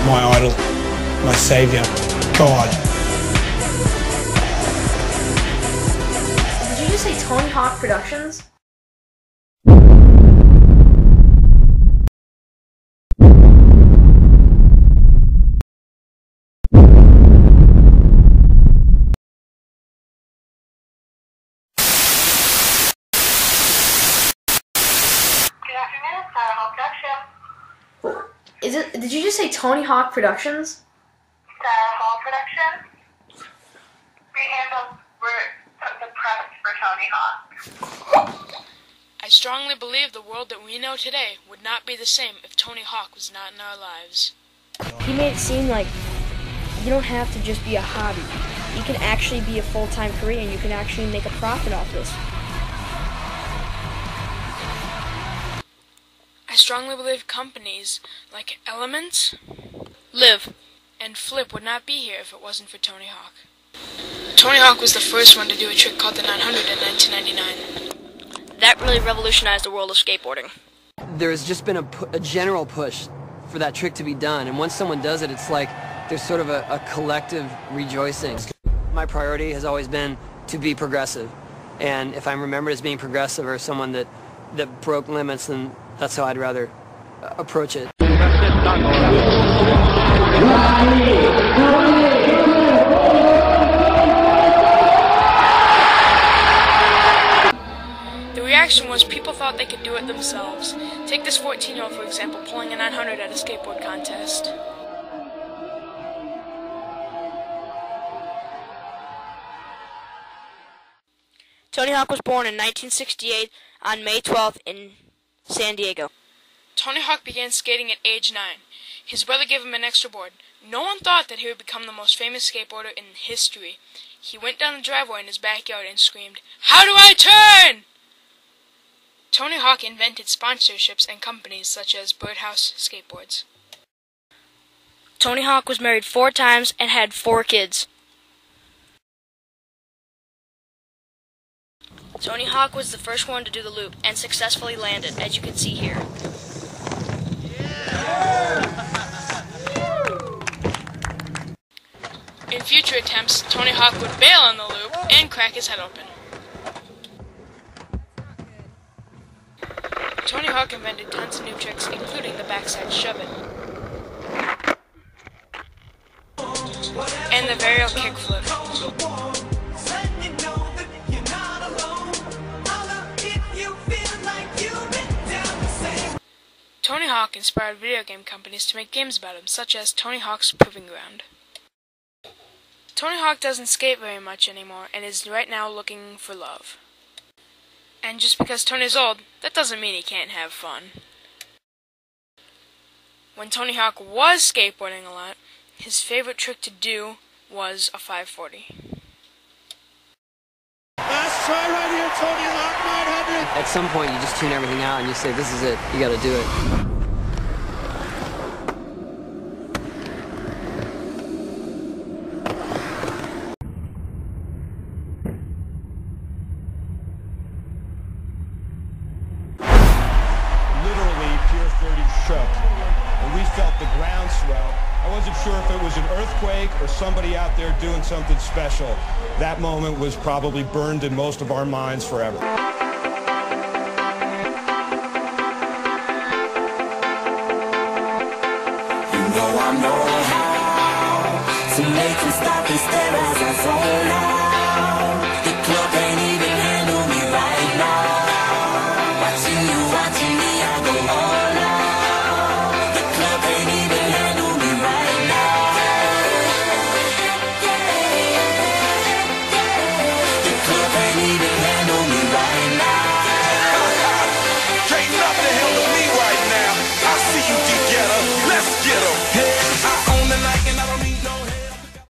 my idol, my saviour, God. Did you just say Tony Hawk Productions? Did you just say Tony Hawk Productions? Hall Productions. We handle the press for Tony Hawk. I strongly believe the world that we know today would not be the same if Tony Hawk was not in our lives. He made it seem like you don't have to just be a hobby. You can actually be a full-time career and you can actually make a profit off this. I strongly believe companies like Elements, Live, and Flip would not be here if it wasn't for Tony Hawk. Tony Hawk was the first one to do a trick called the 900 in 1999. That really revolutionized the world of skateboarding. There's just been a general push for that trick to be done, and once someone does it, it's like there's sort of a collective rejoicing. My priority has always been to be progressive, and if I'm remembered as being progressive or someone that broke limits, then that's how I'd rather approach it. The reaction was people thought they could do it themselves. Take this 14-year-old, for example, pulling a 900 at a skateboard contest. Tony Hawk was born in 1968 on May 12th in San Diego. Tony Hawk began skating at age 9. His brother gave him an extra board. No one thought that he would become the most famous skateboarder in history. He went down the driveway in his backyard and screamed, "How do I turn?" Tony Hawk invented sponsorships and companies such as Birdhouse Skateboards. Tony Hawk was married 4 times and had 4 kids. Tony Hawk was the first one to do the loop and successfully landed, as you can see here. In future attempts, Tony Hawk would bail on the loop and crack his head open. Tony Hawk invented tons of new tricks, including the backside shove-it and the varial kickflip. Tony Hawk inspired video game companies to make games about him, such as Tony Hawk's Proving Ground. Tony Hawk doesn't skate very much anymore and is right now looking for love. And just because Tony's old, that doesn't mean he can't have fun. When Tony Hawk was skateboarding a lot, his favorite trick to do was a 540. Last try right here, Tony Hawk 900. At some point, you just tune everything out and you say, this is it, you gotta do it. Shook, and we felt the groundswell. I wasn't sure if it was an earthquake or somebody out there doing something special. That moment was probably burned in most of our minds forever. You know I know how to make them stop and stare at